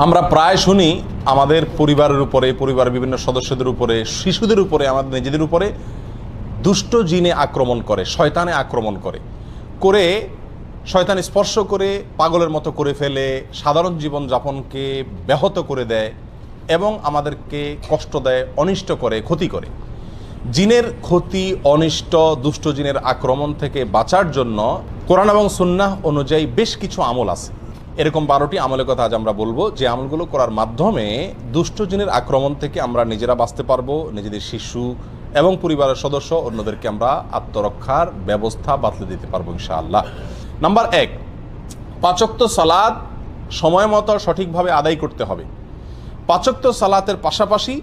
আমরা প্রায় শুনি আমাদের পরিবারের উপরে, পরিবারের বিভিন্ন সদস্যদের উপরে, শিশুদের উপরে, আমাদের নিজেদের উপরে দুষ্ট জিনে আক্রমণ করে, শয়তানে আক্রমণ করে, শয়তান স্পর্শ করে পাগলের মতো করে ফেলে, সাধারণ জীবনযাপনকে ব্যাহত করে দেয় এবং আমাদেরকে কষ্ট দেয়, অনিষ্ট করে, ক্ষতি করে। জিনের ক্ষতি, অনিষ্ট, দুষ্ট জিনের আক্রমণ থেকে বাঁচার জন্য কোরআন এবং সুন্নাহ অনুযায়ী বেশ কিছু আমল আছে। এরকম 12টি আমলের কথা আজ আমরা বলবো, যে আমলগুলো করার মাধ্যমে দুষ্ট জিনের আক্রমণ থেকে আমরা নিজেরা বাঁচতে পারবো, নিজেদের শিশু এবং পরিবারের সদস্য অন্যদেরকে আমরা আত্মরক্ষার ব্যবস্থা বাতলে দিতে পারবো ইনশাআল্লাহ। নাম্বার 1, 5 ওয়াক্ত সালাত সময় মতো সঠিকভাবে আদায় করতে হবে। 5 ওয়াক্ত সালাতের পাশাপাশি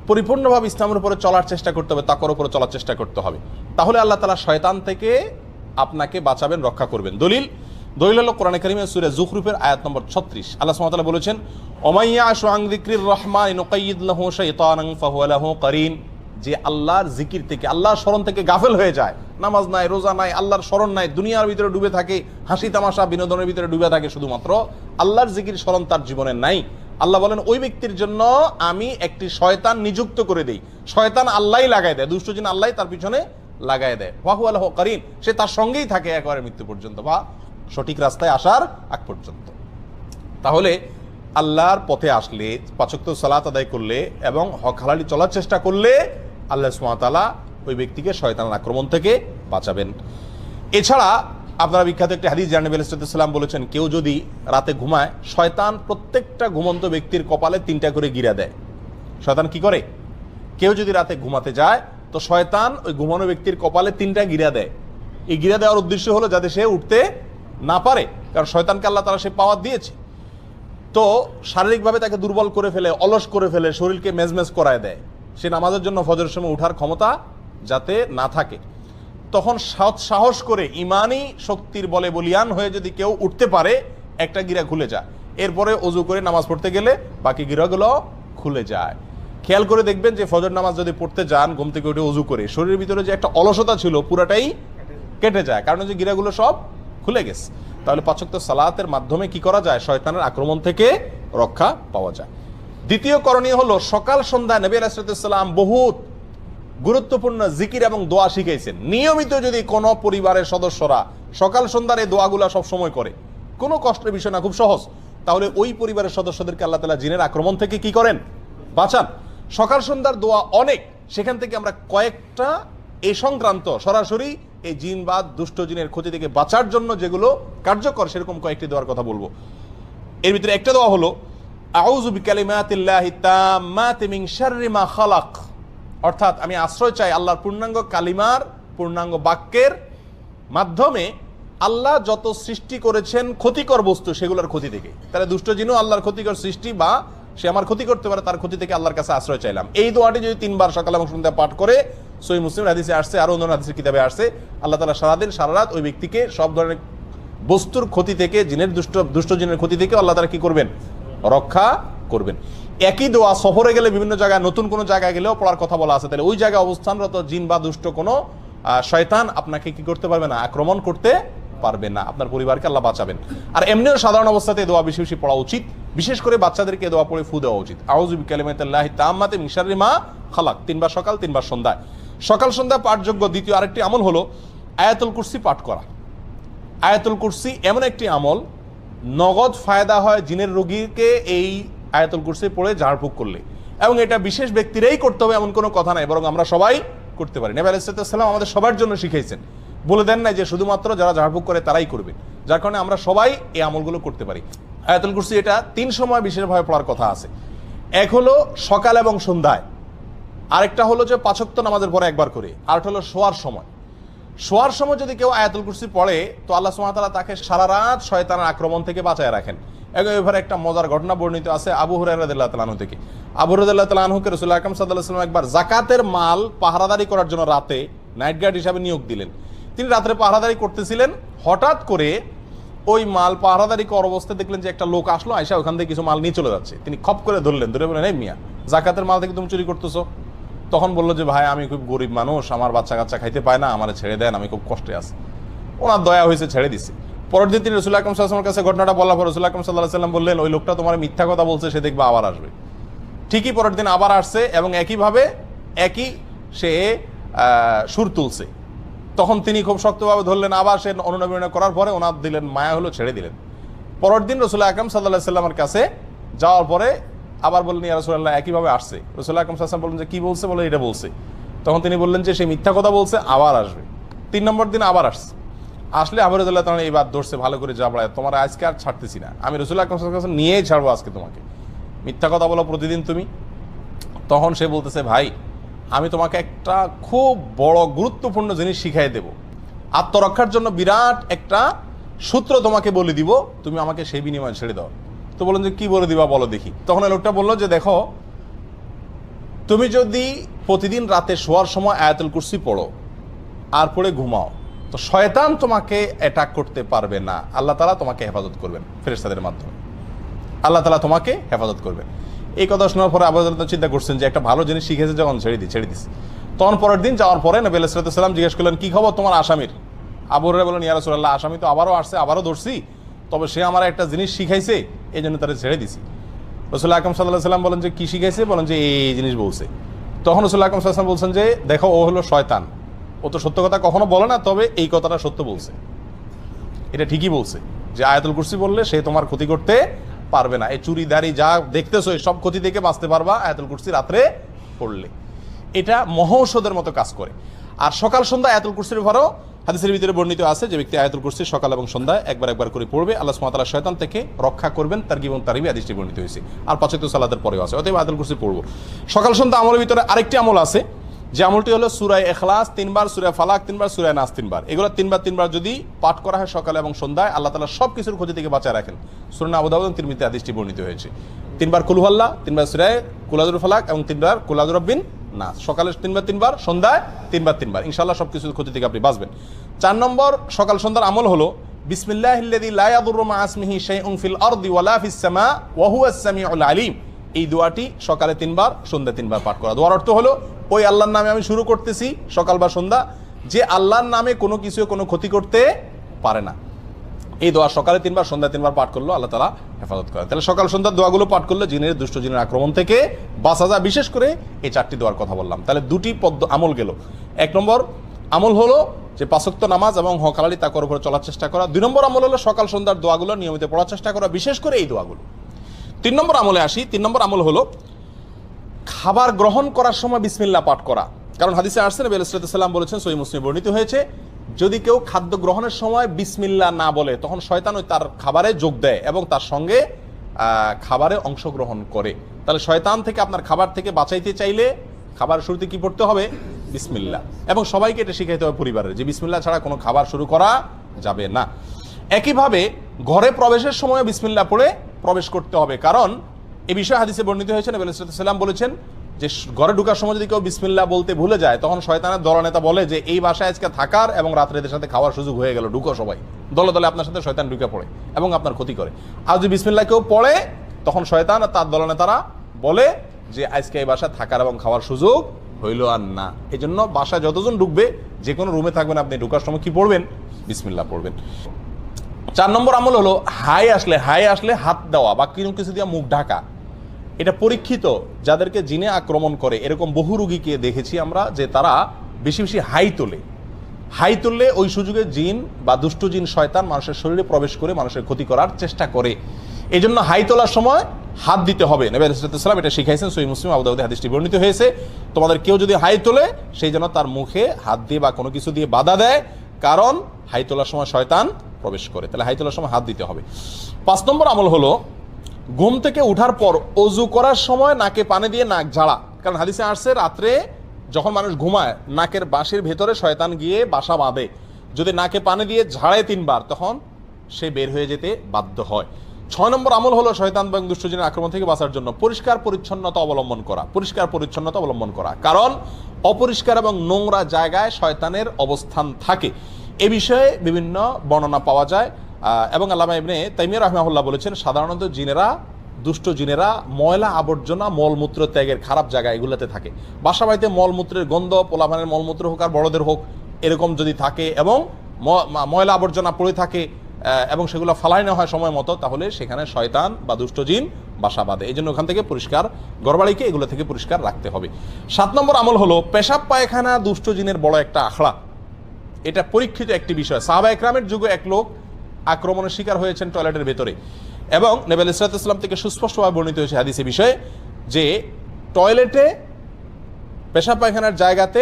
পরিপূর্ণভাবে ইসলামের উপরে চলার চেষ্টা করতে হবে, তাকওয়ার উপরে চলার চেষ্টা করতে হবে। তাহলে আল্লাহ তাআলা শয়তান থেকে আপনাকে বাঁচাবেন, রক্ষা করবেন। দলিল হলো কোরআনে কারিমের সূরা যুখরুফের আয়াত নম্বর 36। আল্লাহ সুবহানাহু ওয়া তাআলা বলেছেন, ওমাইয়াশু আন যিকরির রহমান নুকাইয়িদ লাহু শাইতানান ফাহুয়া লাহু কারিন। যে আল্লাহর জিকির থেকে, আল্লাহর স্মরণ থেকে গাফেল হয়ে যায়, নামাজ নাই, রোজা নাই, আল্লাহর স্মরণ নাই, দুনিয়ার ভিতরে ডুবে থাকে, হাসি তামাশা বিনোদনের ভিতরে ডুবে থাকে, শুধুমাত্র আল্লাহর জিকির স্মরণ তার জীবনে নাই, আল্লাহ বলেন ওই ব্যক্তির জন্য আমি একটি শয়তান নিযুক্ত করে দেই। শয়তান আল্লাহই লাগাই দেয়, দুষ্ট জিন আল্লাহই তার পিছনে লাগাই দেয়। ফাহুয়া লাহু কারিন, সে তার সঙ্গেই থাকে একেবারে মৃত্যু পর্যন্ত বা সঠিক রাস্তায় আসার আগ পর্যন্ত। তাহলে আল্লাহর পথে আসলে, 5 ওয়াক্ত সালাত আদায় করলে এবং হক হালালি চলার চেষ্টা করলে আল্লাহ সুবহানাহু ওয়া তাআলা ওই ব্যক্তিকে শয়তানের আক্রমণ থেকে বাঁচাবেন। এছাড়া আপনারা বিখ্যাত একটি হাদিস জানেন, নবী আলাইহিস সালাম বলেছেন, কেউ যদি রাতে ঘুমায়, শয়তান প্রত্যেকটা ঘুমন্ত ব্যক্তির কপালে 3টা করে গিরা দেয়। শয়তান কি করে? কেউ যদি রাতে ঘুমাতে যায় তো শয়তান ওই ঘুমানো ব্যক্তির কপালে 3টা গিরা দেয়। এই গিরা দেওয়ার উদ্দেশ্য হলো যাতে সে উঠতে না পারে, কারণ শয়তানকে আল্লাহ তাআলা সে পাওয়ার দিয়েছে। তো শারীরিকভাবে তাকে দুর্বল করে ফেলে, অলস করে ফেলে, শরীরকে মেজমেজ করায় দেয়, সে নামাজের জন্য ফজরের সময় উঠার ক্ষমতা যাতে না থাকে। তখন সাহস করে ইমানি শক্তির বলে বলিয়ান হয়ে যদি কেউ উঠতে পারে, একটা গিরা খুলে যায়, এরপরে অজু করে নামাজ পড়তে গেলে বাকি গিরাগুলো খুলে যায়। খেয়াল করে দেখবেন যে ফজর নামাজ যদি পড়তে যান, ঘুম থেকে উঠে অজু করে, শরীরের ভিতরে যে একটা অলসতা ছিল পুরাটাই কেটে যায়, কারণ যে গিরাগুলো সব খুলে গেছে। তাহলে 5 ওয়াক্ত সালাতের মাধ্যমে কি করা যায়? শয়তানের আক্রমণ থেকে রক্ষা পাওয়া যায়। দ্বিতীয় করণীয় হলো, সকাল সন্ধ্যায় নবী আলাইহিস সালাম বহুত গুরুত্বপূর্ণ জিকির এবং দোয়া শিখাইছেন। নিয়মিত যদি কোনো পরিবারের সদস্যরা সকাল সন্ধ্যার এই দোয়াগুলা সব সময় করে, কোনো কষ্টের বিষয় না, খুব সহজ, তাহলে ওই পরিবারের সদস্যদেরকে আল্লাহ তাআলা জিনের আক্রমণ থেকে কি করেন? বাঁচান। সকাল সন্ধ্যার দোয়া অনেক, সেখান থেকে আমরা কয়েকটা এই সংক্রান্ত সরাসরি এই জিন বা দুষ্ট জিনের ক্ষতি থেকে বাঁচার জন্য যেগুলো কার্যকর, সেরকম কয়েকটি দোয়ার কথা বলবো। এর ভিতরে একটা দোয়া হলো, আউযু বিকালিমাতিল্লাহি তাম্মাতি মিন শাররি মা খালাক। অর্থাৎ আমি আশ্রয় চাই আল্লাহর পূর্ণাঙ্গ কালিমার, পূর্ণাঙ্গ বাক্যের মাধ্যমে আল্লাহ যত সৃষ্টি করেছেন ক্ষতিকর বস্তু, সেগুলোর ক্ষতি থেকে। তাহলে দুষ্ট জিনও আল্লাহর ক্ষতিকর সৃষ্টি, বা সে আমার ক্ষতি করতে পারে, তার ক্ষতি থেকে আল্লাহর কাছে আশ্রয় চাইলাম। এই দোয়াটি যদি 3 বার সকাল এবং সন্ধ্যা পাঠ করে, সহিহ মুসলিম হাদিসে আসছে, আরো অন্য হাদিসের কিতাবে আসছে, আল্লাহ তাআলা সারাদিন সারা রাত ওই ব্যক্তিকে সব ধরনের বস্তুর ক্ষতি থেকে, জিনের দুষ্ট জিনের ক্ষতি থেকে আল্লাহ তাআলা কি করবেন? রক্ষা করবেন। একই দোয়া সফরে গেলে, বিভিন্ন জায়গায়, নতুন কোনো জায়গায় গেলেও পড়ার কথা বলা আছে। তাহলে ওই জায়গায় অবস্থানরত জিন বা দুষ্ট কোনো শয়তান আপনাকে কি করতে পারবে না? আক্রমণ করতে পারবে না। আপনার পরিবারকে আল্লাহ বাঁচাবেন। আর এমনিও সাধারণ অবস্থাতে দোয়া বেশি বেশি পড়া উচিত, বিশেষ করে বাচ্চাদেরকে দোয়া পড়ে ফু দেওয়া উচিত। আউযু বিকালিমাতিল্লাহি তাম্মাতি মিন শাররি মা খালাক, 3 বার সকাল, 3 বার সন্ধ্যায়। সকাল সন্ধ্যা পাঠযোগ্য দ্বিতীয় আরেকটি আমল হলো আয়াতুল কুরসি পাঠ করা। আয়াতুল কুরসি এমন একটি আমল, নগদ ফায়দা হয় জিনের রোগীকে এই আয়াতুল কুরসি পড়ে ঝাড়ফুঁক করলে, এবং এটা বিশেষ ব্যক্তিরাই করতে হবে এমন কোনো কথা নাই, বরং আমরা সবাই করতে পারি। নবী আলাইহিস সালাম আমাদের সবার জন্য শিখাইছেন, বলে দেন নাই যে শুধুমাত্র যারা ঝাড়ফুঁক করে তারাই করবে, যার কারণে আমরা সবাই এই আমলগুলো করতে পারি। আয়াতুল কুরসি এটা 3 সময় বিশেষভাবে পড়ার কথা আছে। এক হলো সকাল এবং সন্ধ্যায়, আরেকটা হলো যে 5 ওয়াক্ত নামাজের পরে একবার করে, আরেকটা হলো শোয়ার সময়। শোয়ার সময় যদি কেউ আয়াতুল কুরসি পড়ে, তো আল্লাহ সুবহানাহু ওয়া তাআলা তাকে সারা রাত শয়তানের আক্রমণ থেকে বাঁচায় রাখেন। এবারে একটা মজার ঘটনা বর্ণিত আছে আবু হুরায়রা রাদিয়াল্লাহু তাআলা আনহু থেকে। আবু হুরায়রা রাদিয়াল্লাহু তাআলা আনহুকে রাসূল আকরাম সাল্লাল্লাহু আলাইহি ওয়াসাল্লাম একবার যাকাতের মাল পাহারাদারি করার জন্য রাতে নাইট গার্ড হিসাবে নিয়োগ দিলেন। তিনি রাতে পাহারাদারি করতেছিলেন, হঠাৎ করে ওই মাল পাহারাদারি করার অবস্থায় দেখলেন যে একটা লোক আসলো, আয়সা ওখান থেকে কিছু মাল নিয়ে চলে যাচ্ছে। তিনি খপ করে ধরলেন, ধরে বললেন, এই মিয়া, যাকাতের মাল থেকে তুমি চুরি করতেছো? তখন বললো যে, ভাই আমি খুব গরিব মানুষ, আমার বাচ্চা কাচ্চা খাইতে পায় না, আমার ছেড়ে দেন, আমি খুব কষ্টে আছি। ওনার দয়া হয়েছে, ছেড়ে দিছে। পরের দিন তিনি রাসূলুল্লাহ আকরাম সাল্লাল্লাহু আলাইহি ওয়াসাল্লামের কাছে ঘটনাটা বলার পর রাসূলুল্লাহ আকরাম সাল্লাল্লাহু আলাইহি ওয়াসাল্লাম বললেন, ওই লোকটা তোমার মিথ্যা কথা বলছে, সে দেখবে আবার আসবে। ঠিকই পরের দিন আবার আসছে এবং একইভাবে একই সে সুর তুলছে। তখন তিনি খুব শক্তভাবে ধরলেন, আবার সে অনুনয় করার পরে ওনার দিলেন মায়া হলো, ছেড়ে দিলেন। পরের দিন রাসূলুল্লাহ আকরাম সাল্লাল্লাহু আলাইহি ওয়াসাল্লামের কাছে যাওয়ার পরে আবার বললেন, ইয়া রাসূলুল্লাহ, একইভাবে আসছে। রাসূলুল্লাহ আকরাম সাল্লাল্লাহু আলাইহি ওয়াসাল্লাম বললেন যে কি বলছে, বলে এটা বলছে। তখন তিনি বললেন যে সে মিথ্যা কথা বলছে, আবার আসবে। 3 নম্বর দিন আবার আসছে। আসলে আবু রাদিয়াল্লাহু তাআলা এইবার ধরছে ভালো করে, জাবড়ায় তোমার আজকে আর ছাড়তেছি না, আমি রাসূলুল্লাহ আকরাম সাল্লাল্লাহু আলাইহি ওয়াসাল্লাম নিয়েই ছাড়বো আজকে তোমাকে, মিথ্যা কথা বলো প্রতিদিন তুমি। তখন সে বলতেছে, ভাই আমি তোমাকে একটা খুব বড় গুরুত্বপূর্ণ জিনিস শিখাই দেব, আত্মরক্ষার জন্য বিরাট একটা সূত্র তোমাকে বলে দিব, তুমি আমাকে সেই বিনিময়ে ছেড়ে দাও। তো বললেন যে কি বলে দিবা বলো দেখি। তখন এই লোকটা বললো যে দেখো, তুমি যদি প্রতিদিন রাতে শোয়ার সময় আয়াতুল কুরসি পড়ো আর পড়ে ঘুমাও, তো শয়তান তোমাকে অ্যাটাক করতে পারবে না, আল্লাহ তাআলা তোমাকে হেফাজত করবেন ফেরেশতাদের মাধ্যমে, আল্লাহ তাআলা তোমাকে হেফাজত করবেন। এই কথা শোনার পরে আবু রাদিয়াল্লাহু চিন্তা করছেন যে একটা ভালো জিনিস শিখেছে যখন ছেড়ে দিস। তখন পরের দিন যাওয়ার পরে নবী আলাইহিস সালাম জিজ্ঞেস করলেন, কি খবর তোমার আসামির? আবু হুরায়রা বললেন, ইয়া রাসূলুল্লাহ, আসামি তো আবারও আসছে, আবারও ধরছি, তবে সে আমার একটা জিনিস শিখাইছে, এই জন্য তারা ছেড়ে দিছি। রাসূলুল্লাহ আকরাম সাল্লাল্লাহু আলাইহি ওয়াসাল্লাম বলেন যে কি শিখাইছে? বলেন যে এই জিনিস বলছে। তখন রাসূলুল্লাহ আকরাম সাল্লাল্লাহু আলাইহি ওয়াসাল্লাম বলছেন যে দেখো, ও হলো শয়তান, ও তো সত্য কথা কখনো বলে না, তবে এই কথাটা সত্য বলছে, এটা ঠিকই বলছে যে আয়াতুল কুরসি বললে সে তোমার ক্ষতি করতে পারবে না, এই চুরি দাড়ি যা দেখতেছো সব ক্ষতি থেকে বাঁচতে পারবা আয়াতুল কুরসি রাত্রে পড়লে। এটা মহৌষধের মতো কাজ করে। আর সকাল সন্ধ্যা আয়াতুল কুরসির ভরও হাদিসের ভিতরে বর্ণিত আছে যে ব্যক্তি আয়াতুল কুরসি সকাল এবং সন্ধ্যায় একবার করে পড়বে, আল্লাহ সুবহানাহু ওয়া তাআলা শয়তান থেকে রক্ষা করবেন। তারগীব এবং তারহিব হাদিসটি বর্ণিত হয়েছে। আর 5 ওয়াক্ত সালাতের পরেও আছে। অতএব আয়াতুল কুরসি পড়বো। সকাল সন্ধ্যা আমলের ভিতরে আরেকটি আমল আছে, যে আমলটি হলো সূরা ইখলাস 3 বার, সূরা ফালাক 3 বার, সূরা নাস 3 বার। এগুলো 3 বার যদি পাঠ করা হয় সকালে এবং সন্ধ্যায়, আল্লাহ তাআলা সব কিছুর ক্ষতি থেকে বাঁচায় রাখেন। সুনান আবু দাউদ এবং তিরমিজিতে হাদিসটি বর্ণিত হয়েছে। 3 বার কুল হুয়াল্লাহ, 3 বার সূরা কুল আযুর ফালাক এবং 3 বার কুল আযুর রাব্বিন নাস। সকালে 3 বার, সন্ধ্যায় 3 বার। ইনশাআল্লাহ সব কিছুর ক্ষতি থেকে আপনি বাঁচবেন। 4 নম্বর সকাল সন্ধ্যার আমল হলো বিসমিল্লাহিল্লাযী লা ইয়াদুররু মা ইসমিহি শাইউন ফিল আরদি ওয়ালা ফিস সামা ওয়া হুয়াস সামিউল আলিম। এই দোয়াটি সকালে 3 বার, সন্ধ্যায় 3 বার পাঠ করা। দোয়ার অর্থ হলো, ওই আল্লাহর নামে আমি শুরু করতেছি সকাল বা সন্ধ্যা, যে আল্লাহর নামে কোনো কিছু কোনো ক্ষতি করতে পারে না। এই দোয়া সকালে 3 বার, সন্ধ্যায় 3 বার পাঠ করলো, আল্লাহ তাআলা হেফাজত করেন। তাহলে সকাল সন্ধ্যার দোয়াগুলো পাঠ করলে জিনের, দুষ্ট জিনের আক্রমণ থেকে বাঁচা যায়। বিশেষ করে এই 4টি দোয়ার কথা বললাম। তাহলে 2টি আমল গেল। 1 নম্বর আমল হলো যে 5 ওয়াক্ত নামাজ এবং হক হালালি তাকওয়ার উপরে চলার চেষ্টা করা। 2 নম্বর আমল হলো সকাল সন্ধ্যার দোয়াগুলো নিয়মিত পড়ার চেষ্টা করা, বিশেষ করে এই দোয়াগুলো। 3 নম্বর আমলে আসি। 3 নম্বর আমল হলো খাবার গ্রহণ করার সময় বিসমিল্লাহ পাঠ করা। কারণ হাদিসে আসছে, নবী আলাইহিস সালাম বলেছেন, সহিহ মুসলিমে বর্ণিত হয়েছে, যদি কেউ খাদ্য গ্রহণের সময় বিসমিল্লাহ না বলে, তখন শয়তান ওই তার খাবারে যোগ দেয় এবং তার সঙ্গে খাবারে অংশগ্রহণ করে। তাহলে শয়তান থেকে, আপনার খাবার থেকে বাঁচাইতে চাইলে খাবার শুরুতে কি পড়তে হবে? বিসমিল্লাহ। এবং সবাইকে এটা শিখাইতে হবে পরিবারের, যে বিসমিল্লাহ ছাড়া কোনো খাবার শুরু করা যাবে না। একইভাবে ঘরে প্রবেশের সময় বিসমিল্লাহ পড়ে প্রবেশ করতে হবে, কারণ এই বিষয়ে হাদিসে বর্ণিত হয়েছে, নবী আলাইহিস সালাম বলেছেন যে ঘরে ঢোকার সময় যদি কেউ বিসমিল্লাহ বলতে ভুলে যায়, তখন শয়তানের দলনেতা বলে যে এই বাসায় আজকে থাকার এবং রাত্রে এদের সাথে খাওয়ার সুযোগ হয়ে গেল, ঢুকো সবাই। দলে দলে আপনার সাথে শয়তান ঢুকে পড়ে এবং আপনার ক্ষতি করে। আর যদি বিসমিল্লাহ কেউ পড়ে, তখন শয়তান আর তার দলনেতারা বলে যে আজকে এই বাসায় থাকার এবং খাওয়ার সুযোগ হইল আর না। এই জন্য বাসায় যতজন ঢুকবে, যে কোনো রুমে থাকবেন, আপনি ঢুকার সময় কি পড়বেন? বিসমিল্লাহ পড়বেন। 4 নম্বর আমল হলো হাই আসলে হাত দেওয়া বা কিছু দিয়ে মুখ ঢাকা। এটা পরীক্ষিত, যাদেরকে জিনে আক্রমণ করে এরকম বহু রোগীকে দেখেছি আমরা, যে তারা বেশি বেশি হাই তোলে ওই সুযোগে জিন বা দুষ্ট জিন, শয়তান মানুষের শরীরে প্রবেশ করে মানুষের ক্ষতি করার চেষ্টা করে। এই জন্য হাই তোলার সময় হাত দিতে হবে। নবী আলাইহিস সালাম এটা শিখাইছেন, সহিহ মুসলিম, আবু দাউদে হাদিসটি বর্ণিত হয়েছে। তোমাদের কেউ যদি হাই তোলে, সেই জন্য তার মুখে হাত দিয়ে বা কোনো কিছু দিয়ে বাধা দেয়, কারণ হাই তোলার সময় শয়তান প্রবেশ করে। তাহলে হাই তোলার সময় হাত দিতে হবে। 5 নম্বর আমল হলো ঘুম থেকে উঠার পর অজু করার সময় নাকে পানি দিয়ে নাক ঝাড়া। কারণ হাদিসে আসছে, রাত্রে যখন মানুষ ঘুমায়, নাকের বাঁশির ভেতরে শয়তান গিয়ে বাসা বাঁধে। যদি নাকে পানি দিয়ে ঝাড়ে 3 বার, তখন সে বের হয়ে যেতে বাধ্য হয়। 6 নম্বর আমল হলো শয়তান এবং দুষ্টজিনের আক্রমণ থেকে বাঁচার জন্য পরিষ্কার পরিচ্ছন্নতা অবলম্বন করা। কারণ অপরিষ্কার এবং নোংরা জায়গায় শয়তানের অবস্থান থাকে। এ বিষয়ে বিভিন্ন বর্ণনা পাওয়া যায় এবং আল্লামা ইবনে তাইমিয়া রাহিমাহুল্লাহ বলেছেন, সাধারণত দুষ্ট জিনেরা ময়লা আবর্জনা, মলমূত্র ত্যাগের খারাপ জায়গা এগুলোতে থাকে। বাসা বাড়িতে মলমূত্রের গন্ধ, পোলাপানের মলমূত্র হোক আর বড়দের হোক, এরকম যদি থাকে এবং ময়লা আবর্জনা পড়ে থাকে, এবং সেগুলো ফালাই না হয় সময় মতো, তাহলে সেখানে শয়তান বা দুষ্ট জিন বাসা বাঁধে। এই জন্য ওখান থেকে পরিষ্কার, ঘরবাড়িকে এগুলো থেকে পরিষ্কার রাখতে হবে। 7 নম্বর আমল হলো পেশাব পায়খানা দুষ্ট জিনের বড় একটা আখড়া। এটা পরীক্ষিত একটি বিষয়। সাহাবা একরামের যুগে এক লোক আক্রমণের শিকার হয়েছেন টয়লেটের ভেতরে, এবং নবী আলাইহিস সালাম থেকে সুস্পষ্টভাবে বর্ণিত হয়েছে হাদিসে বিষয়ে যে টয়লেটে, পেশাব পায়খানার জায়গাতে,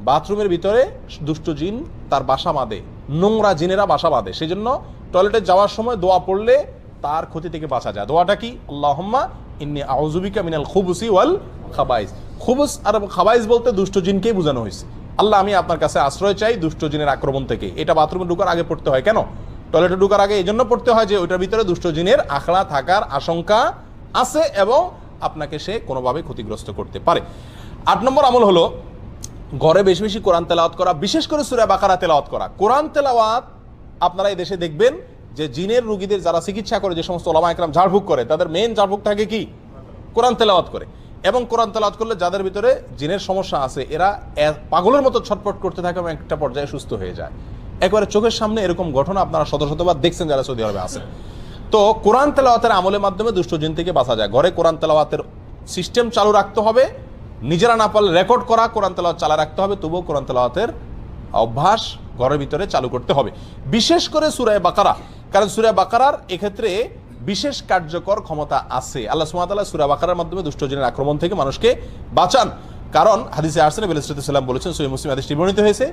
বাথরুমের ভিতরে দুষ্ট জিন তার বাসা বাঁধে, নোংরা জিনেরা বাসা বাঁধে। সেই জন্য টয়লেটে যাওয়ার সময় দোয়া পড়লে তার ক্ষতি থেকে বাঁচা যায়। দোয়াটা কি? আল্লাহুম্মা ইন্নী আউযু বিকা মিনাল খুবুসি ওয়াল খাবাইস। খুবুস আর খাবাইস বলতে দুষ্ট জিনকেই বোঝানো হয়েছে। আল্লাহ, আমি আপনার কাছে আশ্রয় চাই দুষ্ট জিনের আক্রমণ থেকে। এটা বাথরুমে ঢোকার আগে পড়তে হয়। কেন? টয়লেটে ঢোকার আগে এই জন্য পড়তে হয় যে ওইটার ভিতরে দুষ্ট জিনের আখড়া থাকার আশঙ্কা আছে এবং আপনাকে সে কোনোভাবে ক্ষতিগ্রস্ত করতে পারে। 8 নম্বর আমল হলো ঘরে বেশি বেশি কোরআন তেলাওয়াত করা, বিশেষ করে সূরা বাকারা তেলাওয়াত করা। কোরআন তেলাওয়াত আপনারা এই দেশে দেখবেন যে জিনের রোগীদের যারা চিকিৎসা করে, যে সমস্ত ওলামা একরাম ঝাড়ফুঁক করে, তাদের মেইন ঝাড়ফুঁক থাকে কি? কোরআন তেলাওয়াত করে। এবং কোরআন তেলাওয়াত করলে যাদের ভিতরে জিনের সমস্যা আছে এরা পাগলের মতো ছটফট করতে থাকে এবং একটা পর্যায়ে সুস্থ হয়ে যায়। একবারে চোখের সামনে এরকম ঘটনা আপনারা শত শতবার দেখছেন যারা সৌদি আরবে আছেন। তো কোরআন তেলাওয়াতের আমলের মাধ্যমে দুষ্ট জিন থেকে বাঁচা যায়। ঘরে কোরআন তেলাওয়াতের সিস্টেম চালু রাখতে হবে, নিজেরা না পারলে রেকর্ড করা কোরআন তেলাওয়াত চালা রাখতে হবে, তবুও কোরআন তেলাওয়াতের অভ্যাস ঘরের ভিতরে চালু করতে হবে, বিশেষ করে সূরা বাকারা। কারণ সূরা বাকারার এক্ষেত্রে বিশেষ কার্যকর ক্ষমতা আছে। আল্লাহ সুবহানাহু ওয়া তাআলা সূরা বাকারার মাধ্যমে দুষ্ট জিনের আক্রমণ থেকে মানুষকে বাঁচান। কারণ হাদিসে আসছে, নবী আলাইহিস সাল্লাম বলেছেন, সহিহ মুসলিম হাদিসটি বর্ণিত হয়েছে,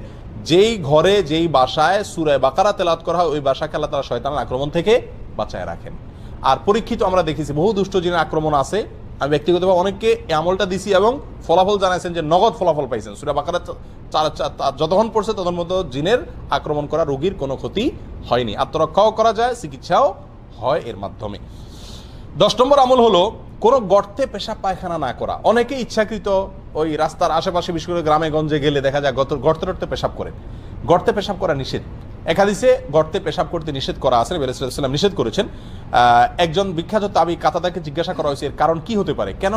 যেই ঘরে যেই বাসায় সূরা বাকারা তেলাওয়াত করা হয় ওই বাসাকে আল্লাহ তাআলা শয়তানের আক্রমণ থেকে বাঁচায় রাখেন। আর পরীক্ষিত আমরা দেখেছি বহু দুষ্ট জিনের আক্রমণ আছে। আমি ব্যক্তিগতভাবে অনেককে এই আমলটা দিছি এবং ফলাফল জানাইছেন যে নগদ ফলাফল পাইছেন। সূরা বাকারা যতক্ষণ পড়ছে তখন মতো জিনের আক্রমণ করা রোগীর কোনো ক্ষতি হয়নি, আত্মরক্ষাও করা যায়, চিকিৎসাও হয় এর মাধ্যমে। 10 নম্বর আমল হলো কোনো গর্তে পেশাব পায়খানা না করা। অনেকে ইচ্ছাকৃত ওই রাস্তার আশেপাশে, বিশেষ করে গ্রামে গঞ্জে গেলে দেখা যায় গর্তে টর্তে পেশাব করেন। গর্তে পেশাব করা নিষেধ। এক হাদিসে গর্তে পেশাব করতে নিষেধ করা আছে, নবী আলাইহিস সালাম নিষেধ করেছেন। একজন বিখ্যাত তাবী কাতাদাকে জিজ্ঞাসা করা হয়েছে এর কারণ কি হতে পারে, কেন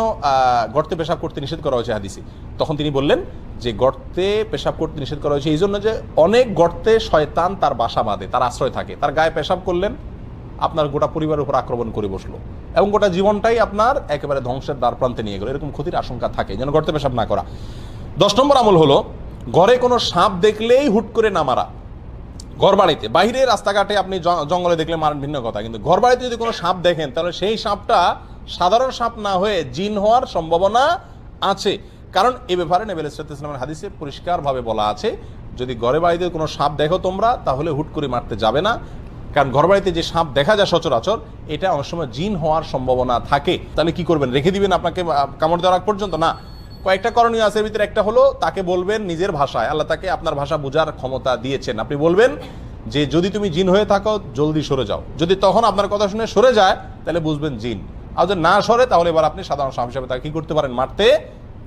গর্তে পেশাব করতে নিষেধ করা হয়েছে হাদিসে। তখন তিনি বললেন যে গর্তে পেশাব করতে নিষেধ করা হয়েছে এই জন্য যে অনেক গর্তে শয়তান তার বাসা বাঁধে, তার আশ্রয় থাকে। তার গায়ে পেশাব করলেন, আপনার গোটা পরিবারের উপর আক্রমণ করে বসলো এবং গোটা জীবনটাই আপনার একেবারে ধ্বংসের দ্বার প্রান্তে নিয়ে গেল, এরকম ক্ষতির আশঙ্কা থাকে। যেন গর্তে পেশাব না করা। 10 নম্বর আমল হলো ঘরে কোনো সাপ দেখলেই হুট করে না মারা। ঘর বাড়িতে, বাইরে রাস্তাঘাটে আপনি জঙ্গলে দেখলে মারেন ভিন্ন কথা, কিন্তু ঘর বাড়িতে যদি কোনো সাপ দেখেন তাহলে সেই সাপটা সাধারণ সাপ না হয়ে জিন হওয়ার সম্ভাবনা আছে। কারণ এই ব্যাপারে নবী আলাইহিস সালামের হাদিসে পরিষ্কারভাবে বলা আছে, যদি ঘরে বাড়িতে কোনো সাপ দেখো তোমরা তাহলে হুট করে মারতে যাবে না। কারণ ঘর বাড়িতে যে সাপ দেখা যায় সচরাচর, এটা অনেক সময় জিন হওয়ার সম্ভাবনা থাকে। তাহলে কি করবেন? রেখে দিবেন আপনাকে কামড় দেওয়ার আগ পর্যন্ত? না, কয়েকটা করণীয় আছে। এর ভিতরে একটা হলো তাকে বলবেন নিজের ভাষায়, আল্লাহ তাকে আপনার ভাষা বোঝার ক্ষমতা দিয়েছেন, আপনি বলবেন যে যদি তুমি জিন হয়ে থাকো জলদি সরে যাও। যদি তখন আপনার কথা শুনে সরে যায় তাহলে বুঝবেন জিন, আর যদি না সরে তাহলে এবার আপনি সাধারণ সাপ হিসাবে তাকে কি করতে পারেন? মারতে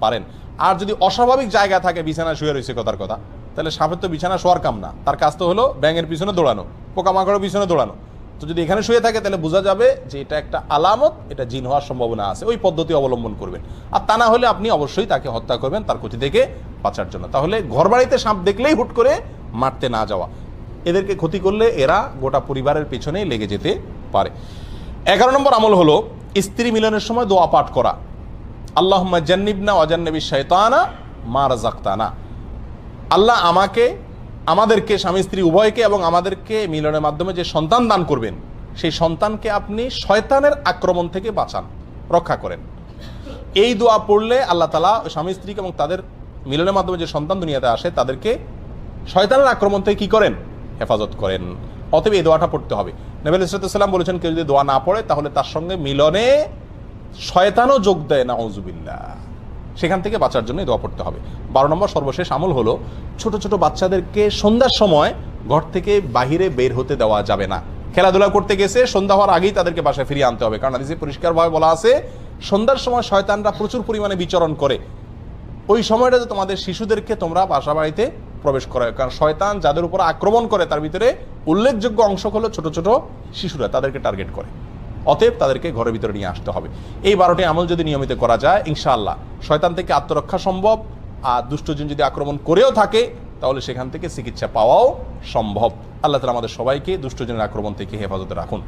পারেন। আর যদি অস্বাভাবিক জায়গা থাকে, বিছানা শুয়ে রয়েছে কথার কথা, তাহলে সাপের তো বিছানা শোয়ার কাম না, তার কাজ তো হলো ব্যাঙের পিছনে দৌড়ানো, পোকামাকড়ের পিছনে দৌড়ানো। তো যদি এখানে শুয়ে থাকে তাহলে বোঝা যাবে যে এটা একটা আলামত, এটা জিন হওয়ার সম্ভাবনা আছে। ওই পদ্ধতি অবলম্বন করবেন। আর তা না হলে আপনি অবশ্যই তাকে হত্যা করবেন তার ক্ষতি থেকে বাঁচার জন্য। তাহলে ঘরবাড়িতে সাপ দেখলেই হুট করে মারতে না যাওয়া, এদেরকে ক্ষতি করলে এরা গোটা পরিবারের পেছনেই লেগে যেতে পারে। 11 নম্বর আমল হলো স্ত্রী মিলনের সময় দোয়া পাঠ করা। আল্লাহুম্মা জান্নিবনা ওয়া জান্নিবিশ শাইতানা মা রাযাকতানা। আল্লাহ আমাকে, আমাদেরকে, স্বামী স্ত্রী উভয়কে এবং আমাদেরকে মিলনের মাধ্যমে যে সন্তান দান করবেন সেই সন্তানকে আপনি শয়তানের আক্রমণ থেকে বাঁচান, রক্ষা করেন। এই দোয়া পড়লে আল্লাহ তাআলা স্বামী স্ত্রীকে এবং তাদের মিলনের মাধ্যমে যে সন্তান দুনিয়াতে আসে তাদেরকে শয়তানের আক্রমণ থেকে কি করেন? হেফাজত করেন। অতএব এই দোয়াটা পড়তে হবে। নবী আলাইহিস সালাম বলেছেন কেউ যদি দোয়া না পড়ে তাহলে তার সঙ্গে মিলনে শয়তানও যোগ দেয়, নাউযুবিল্লাহ। সেখান থেকে বাঁচার জন্য দোয়া পড়তে হবে। 12 নম্বর সর্বশেষ আমল হলো ছোট ছোট বাচ্চাদেরকে সন্ধ্যার সময় ঘর থেকে বাহিরে বের হতে দেওয়া যাবে না। খেলাধুলা করতে গেছে, সন্ধ্যা হওয়ার আগেই তাদেরকে বাসায় ফিরিয়ে আনতে হবে। কারণ হাদিসে পরিষ্কারভাবে বলা আছে সন্ধ্যার সময় শয়তানরা প্রচুর পরিমাণে বিচরণ করে। ওই সময়টাতে তোমাদের শিশুদেরকে তোমরা বাসা বাড়িতে প্রবেশ করায়। কারণ শয়তান যাদের উপর আক্রমণ করে তার ভিতরে উল্লেখযোগ্য অংশ হলো ছোট ছোট শিশুরা, তাদেরকে টার্গেট করে। অতএব তাদেরকে ঘরের ভিতরে নিয়ে আসতে হবে। এই 12টি আমল যদি নিয়মিত করা যায় ইনশাআল্লাহ শয়তান থেকে আত্মরক্ষা সম্ভব। আর দুষ্টজিন যদি আক্রমণ করেও থাকে তাহলে সেখান থেকে চিকিৎসা পাওয়াও সম্ভব। আল্লাহ তাআলা আমাদের সবাইকে দুষ্টজনের আক্রমণ থেকে হেফাজতে রাখুন।